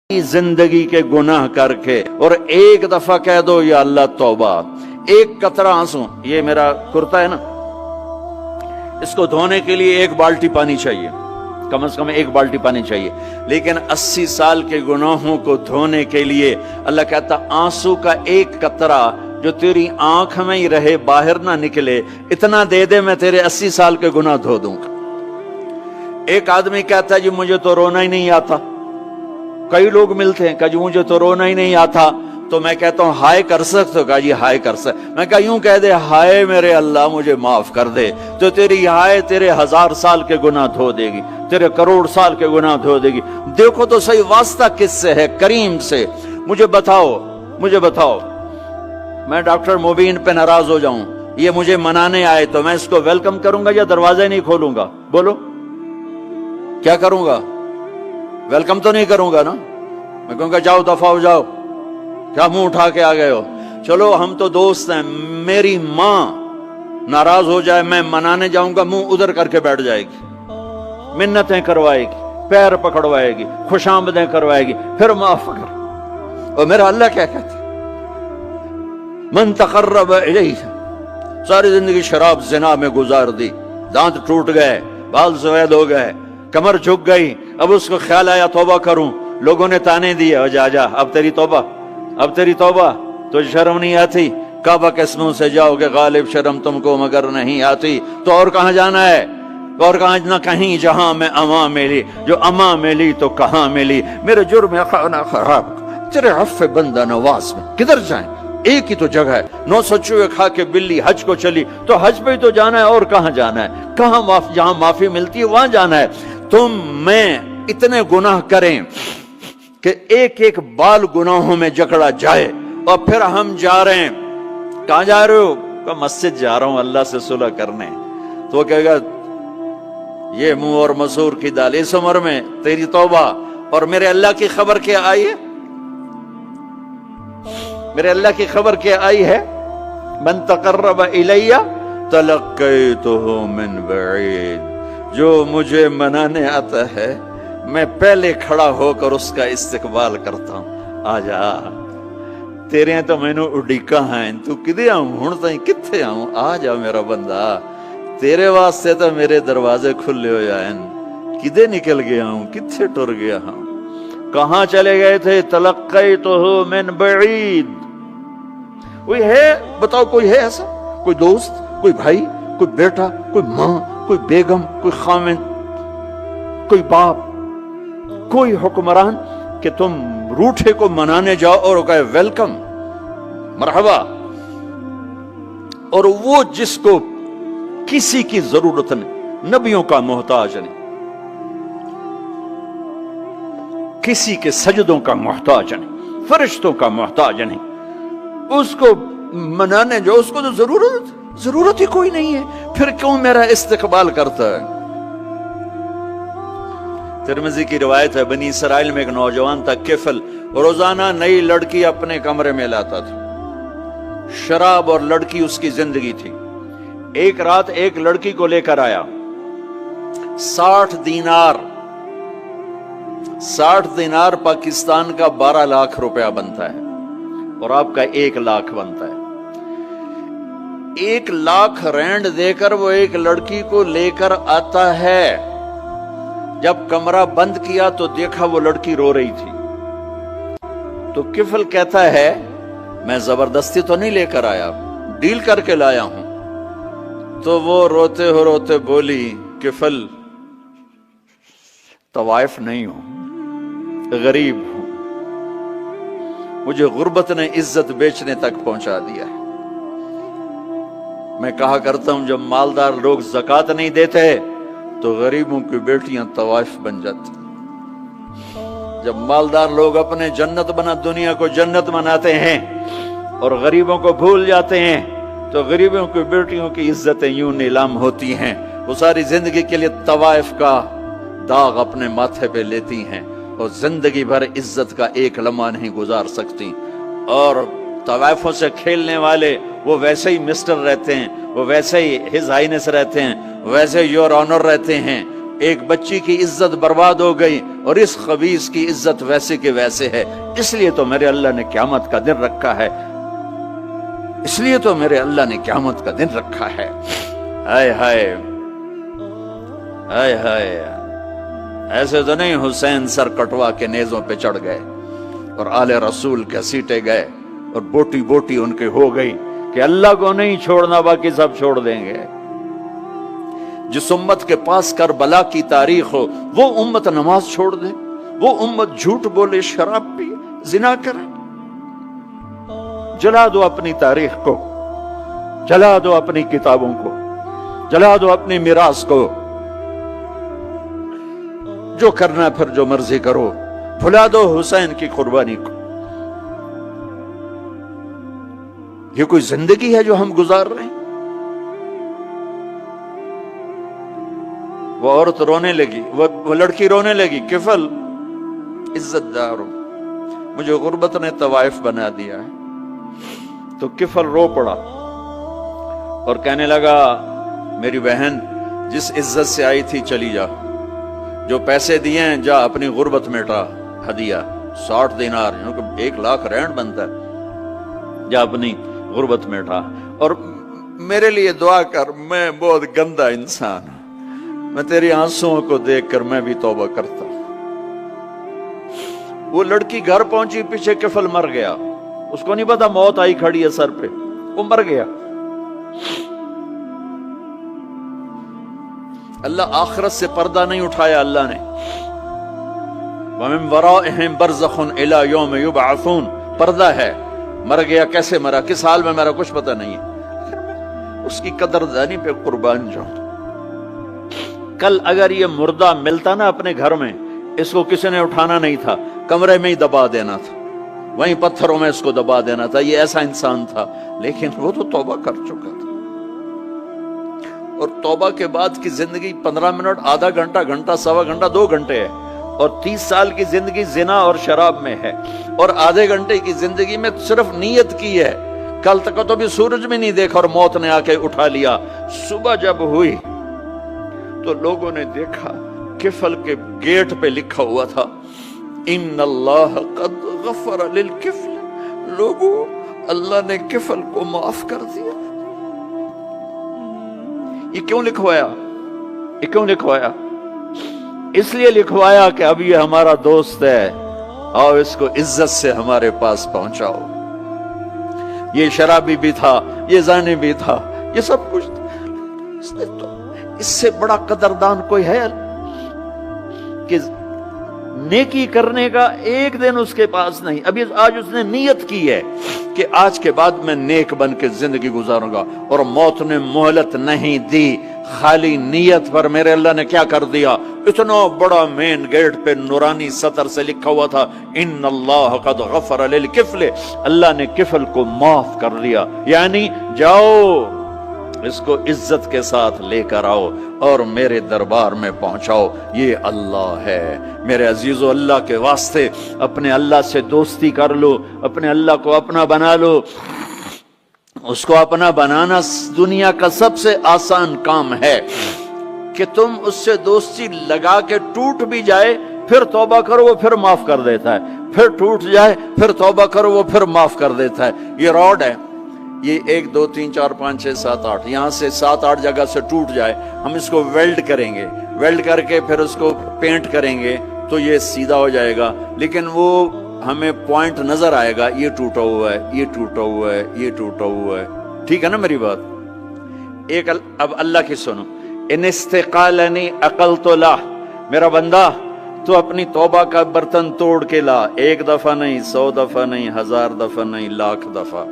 जिंदगी के गुनाह करके और एक दफा कह दो या अल्लाह तौबा, एक कतरा आंसू, ये मेरा कुर्ता है ना, इसको धोने के लिए एक बाल्टी पानी चाहिए, कम से कम एक बाल्टी पानी चाहिए, लेकिन 80 साल के गुनाहों को धोने के लिए अल्लाह कहता आंसू का एक कतरा जो तेरी आंख में ही रहे, बाहर ना निकले, इतना दे दे, मैं तेरे 80 साल के गुनाह धो दूंगा। एक आदमी कहता है जी मुझे तो रोना ही नहीं आता। कई लोग मिलते हैं, कहा जी मुझे तो रोना ही नहीं आता, तो मैं कहता हूं हाय कर सकते हो? कहा जी हाय कर सकते। मैं कहा यूं कह दे, हाय मेरे अल्लाह मुझे माफ कर दे, तो तेरी हाय तेरे 1000 साल के गुनाह धो देगी, तेरे करोड़ साल के गुनाह धो देगी। देखो तो सही वास्ता किससे है? करीम से। मुझे बताओ मैं डॉक्टर मुबीन पे नाराज हो जाऊं, ये मुझे मनाने आए, तो मैं इसको वेलकम करूंगा या दरवाजा नहीं खोलूंगा? बोलो क्या करूंगा? वेलकम तो नहीं करूंगा ना, मैं कहूंगा जाओ दफा हो जाओ, क्या मुंह उठा के आ गए हो? चलो हम तो दोस्त हैं, मेरी मां नाराज हो जाए, मैं मनाने जाऊंगा, मुंह उधर करके बैठ जाएगी, मिन्नतें करवाएगी, पैर पकड़वाएगी, खुशामदें करवाएगी, फिर माफ कर। और मेरा अल्लाह क्या कहता है? मन तकर्रब इलैहि, सारी जिंदगी शराब जिना में गुजार दी, दांत टूट गए, बाल सफेद हो गए, कमर झुक गई, अब उसको ख्याल आया तौबा करूं, लोगों ने ताने दिए, जा जा अब तेरी तौबा, तो शर्म नहीं आती? काबा के मुंह से जाओगे, गालिब शर्म तुमको मगर नहीं आती, तो और कहां जाना है? और कहां ना कहीं जहां मैं अमा मिली, जो अमा मिली तो कहां मिली, मेरे जुर्म खाना खराब तेरे अफ़्फ़े बंदा नवाज में किधर जाएं? एक ही तो जगह है, 900 चूहे खा के बिल्ली हज को चली, तो हज पे ही तो जाना है, और कहां जाना है? कहां जहां माफी मिलती है वहां जाना है। तुम मैं इतने गुनाह करें कि एक एक बाल गुनाहों में जकड़ा जाए, और फिर हम जा रहे हैं, कहां जा रहे हो? कहा मस्जिद जा रहा हूं अल्लाह से सुलह करने। तो वो कहेगा ये मुंह और मसूर की दाल, इस उम्र में तेरी तौबा, और मेरे अल्लाह की खबर क्या आई है? मेरे अल्लाह की खबर क्या आई है? मन तकर्रब इलैया तलक्कैतुहु मिन बईद, जो मुझे मनाने आता है मैं पहले खड़ा होकर उसका इस्तकबाल करता हूं। आजा तेरे तो मैनू उड़ीका है, तू किदे आऊं हुण ताईं, कित्थे आऊं? आ जा मेरा बंदा, तेरे वास्ते तो मेरे दरवाजे खुले हो जाएन, किदे निकल गया हूं, कित्थे टुर गया हूं, कहां चले गए थे? तलक्कैतुहु मिन बईद। कोई है बताओ, कोई है ऐसा? कोई दोस्त, कोई भाई, कोई बेटा, कोई मां, कोई बेगम, कोई खामिन, कोई बाप, कोई हुक्मरान कि तुम रूठे को मनाने जाओ और कहे वेलकम मरहबा, और वो जिसको किसी की जरूरत नहीं, नबियों का मोहताज नहीं, किसी के सजदों का मोहताज नहीं, फरिश्तों का मोहताज नहीं, उसको मनाने जाओ, उसको तो जरूरत ही कोई नहीं है, फिर क्यों मेरा इस्तकबाल करता है? तिरमिज़ी की रिवायत है, बनी इसराइल में एक नौजवान था किफल, रोजाना नई लड़की अपने कमरे में लाता था, शराब और लड़की उसकी जिंदगी थी। एक रात एक लड़की को लेकर आया, 60 दिनार पाकिस्तान का 12 लाख रुपया बनता है, और आपका 1 लाख बनता है। 1 लाख रैंड देकर वो एक लड़की को लेकर आता है। जब कमरा बंद किया तो देखा वो लड़की रो रही थी, तो किफल कहता है मैं जबरदस्ती तो नहीं लेकर आया, डील करके लाया हूं। तो वो रोते बोली किफल तवाइफ नहीं हूं, गरीब हूं, मुझे गुर्बत ने इज्जत बेचने तक पहुंचा दिया है। मैं कहा करता हूं जब मालदार लोग ज़कात नहीं देते तो गरीबों की बेटियां तवाइफ बन जाती। जब मालदार लोग अपने दुनिया को जन्नत बनाते हैं और गरीबों को भूल जाते हैं, तो गरीबों की बेटियों की इज्जतें यूं नीलाम होती हैं। वो सारी जिंदगी के लिए तवाइफ का दाग अपने माथे पे लेती हैं और जिंदगी भर इज्जत का एक लम्हा नहीं गुजार सकती। और तवाइफों से खेलने वाले वो वैसे ही मिस्टर रहते हैं, वो वैसे ही हिज हाइनेस रहते हैं, वैसे योर ऑनर रहते हैं, ایک بچی کی عزت برباد ہو گئی اور اس خبیث کی عزت ویسے کے ویسے ہے، اس لیے تو میرے اللہ نے قیامت کا دن رکھا ہے، اس لیے تو میرے اللہ نے قیامت کا دن رکھا ہے۔ ہائے ہائے ہائے ہائے، ایسے تو نہیں حسین سر کٹوا کے نیزوں پہ چڑھ گئے اور آل رسول گھسیٹے گئے اور بوٹی بوٹی ان کے ہو گئی کہ اللہ کو نہیں چھوڑنا باقی سب چھوڑ دیں گے۔ جس امت کے پاس کربلا کی تاریخ ہو وہ امت نماز چھوڑ دے، وہ امت جھوٹ بولے، شراب پی، زنا کرے؟ جلا دو اپنی تاریخ کو، جلا دو اپنی کتابوں کو، جلا دو اپنی میراث کو، جو کرنا پھر جو مرضی کرو، بھلا دو حسین کی قربانی کو۔ یہ کوئی زندگی ہے جو ہم گزار رہے ہیں؟ وہ عورت رونے لگی، وہ لڑکی رونے لگی، کفل عزت دار ہو، مجھے غربت نے طوائف بنا دیا ہے۔ تو کفل رو پڑا اور کہنے لگا میری بہن جس عزت سے آئی تھی چلی جا، جو پیسے دیے ہیں جا اپنی غربت مٹا، ہدیہ 60 دینار 1 لاکھ رینڈ بنتا ہے، جا اپنی غربت مٹا اور میرے لیے دعا کر، میں بہت گندا انسان ہوں، میں تیری آنسوؤں کو دیکھ کر میں بھی توبہ کرتا ہوں۔ وہ لڑکی گھر پہنچی، پیچھے کفل مر گیا، اس کو نہیں پتا موت آئی کھڑی ہے سر پہ، وہ مر گیا۔ اللہ آخرت سے پردہ نہیں اٹھایا اللہ نے۔ وَمِن وَرَائِهِمْ بَرْزَخٌ إِلَى يَوْمِ يُبْعَثُونَ، پردہ ہے، مر گیا، کیسے مرا، کس حال میں مرا، کچھ پتہ نہیں ہے، اس کی قدردانی پہ قربان جاؤں۔ کل اگر یہ مردہ ملتا نا اپنے گھر میں، اس کو کسی نے اٹھانا نہیں تھا، کمرے میں ہی دبا دینا تھا، وہیں پتھروں میں اس کو دبا دینا تھا، یہ ایسا انسان تھا، لیکن وہ تو توبہ کر چکا تھا۔ اور توبہ کے بعد کی زندگی 15 منٹ، آدھا گھنٹہ، گھنٹہ، سوا گھنٹہ، 2 گھنٹے ہے، اور 30 سال کی زندگی زنا اور شراب میں ہے، اور آدھے گھنٹے کی زندگی میں صرف نیت کی ہے۔ کل تک تو بھی سورج میں نہیں دیکھا اور موت نے آ کے اٹھا لیا۔ صبح جب ہوئی تو لوگوں نے دیکھا کفل کے گیٹ پہ لکھا ہوا تھا ان اللہ قد غفر للکفل، لوگوں اللہ نے کفل کو معاف کر دیا۔ یہ کیوں لکھوایا؟ یہ کیوں لکھوایا؟ اس لیے لکھوایا کہ اب یہ ہمارا دوست ہے، آؤ اس کو عزت سے ہمارے پاس پہنچاؤ۔ یہ شرابی بھی تھا، یہ زانی بھی تھا، یہ سب کچھ تھا۔ اس سے بڑا قدردان کوئی ہے کہ نیکی کرنے کا ایک دن اس کے پاس نہیں؟ ابھی آج اس نے نیت کی ہے کہ آج کے بعد میں نیک بن کے زندگی گزاروں گا، اور موت نے مہلت نہیں دی، خالی نیت پر میرے اللہ نے کیا کر دیا، اتنا بڑا مین گیٹ پہ نورانی سطر سے لکھا ہوا تھا ان اللہ قد غفر للکفل، اللہ نے کفل کو معاف کر دیا، یعنی جاؤ اس کو عزت کے ساتھ لے کر آؤ اور میرے دربار میں پہنچاؤ، یہ اللہ ہے۔ میرے عزیزو، اللہ کے واسطے اپنے اللہ سے دوستی کر لو، اپنے اللہ کو اپنا بنا لو۔ اس کو اپنا بنانا دنیا کا سب سے آسان کام ہے کہ تم اس سے دوستی لگا کے ٹوٹ بھی جائے پھر توبہ کرو، وہ پھر معاف کر دیتا ہے، پھر ٹوٹ جائے پھر توبہ کرو، وہ پھر معاف کر دیتا ہے۔ یہ راڈ ہے، یہ 1 2 3 4 5 6 7 8 یہاں سے 7 8 جگہ سے ٹوٹ جائے، ہم اس کو ویلڈ کریں گے، ویلڈ کر کے پھر اس کو پینٹ کریں گے تو یہ سیدھا ہو جائے گا، لیکن وہ ہمیں پوائنٹ نظر آئے گا، یہ ٹوٹا ہوا ہے، یہ ٹوٹا ہوا ہے، یہ ٹوٹا ہوا ہے۔ ٹھیک ہے نا میری بات؟ ایک اب اللہ کی سنو، ان استقالنی عقلت لا، میرا بندہ تو اپنی توبہ کا برتن توڑ کے لا، 1 دفعہ نہیں، 100 دفعہ نہیں، 1000 دفعہ نہیں، 1,00,000 دفعہ،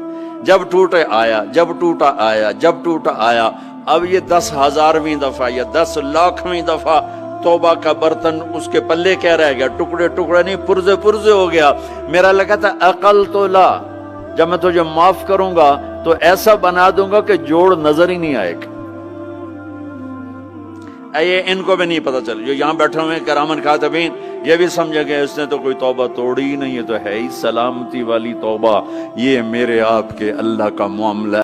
جب ٹوٹے آیا، جب ٹوٹا آیا، جب ٹوٹا آیا۔ اب یہ 10,000ویں دفعہ یا 10,00,000ویں دفعہ توبہ کا برتن اس کے پلے کیا رہ گیا، ٹکڑے ٹکڑے نہیں، پرزے پرزے ہو گیا۔ میرا لگا تھا عقل تو لا، جب میں تجھے معاف کروں گا تو ایسا بنا دوں گا کہ جوڑ نظر ہی نہیں آئے گا۔ یہ ان کو بھی نہیں پتا چل، جو یہاں بیٹھے ہوئے کرامن کاتبین، یہ بھی سمجھے گئے اس نے تو کوئی توبہ توڑی ہی نہیں، یہ تو ہے ہی سلامتی والی توبہ۔ یہ میرے آپ کے اللہ کا معاملہ